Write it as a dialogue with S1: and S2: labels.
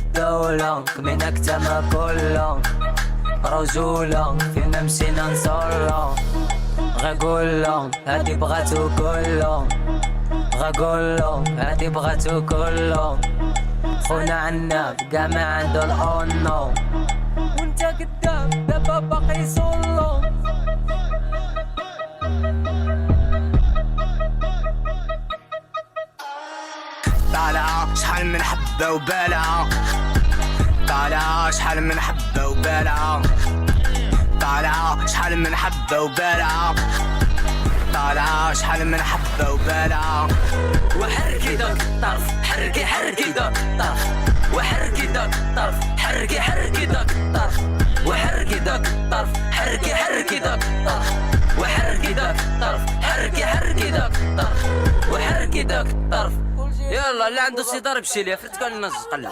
S1: الدولة كمينا كتما كله رجولة فينا مشينا نصولو غاقولو هادي بغاتو كله غاقولو هادي بغاتو كله خونا عناب كاع ما عندو الأونو وانت كداب دابا باقي سولو
S2: طالعة شحال من حبة وبالعة طالعة شحال من حبة وبالعة طالعة شحال من حبة وبالعة طالعة شحال من حبة وبالعة
S1: وحركي داك الطرف حركي حركي داك الطرف وحركي داك الطرف حركي حركي داك الطرف وحركي داك الطرف حركي حركي داك الطرف وحركي داك الطرف حركي حركي داك الطرف وحركي داك الطرف. يلا اللي عنده سيدار بشي ليه فرتكال الناس قلع.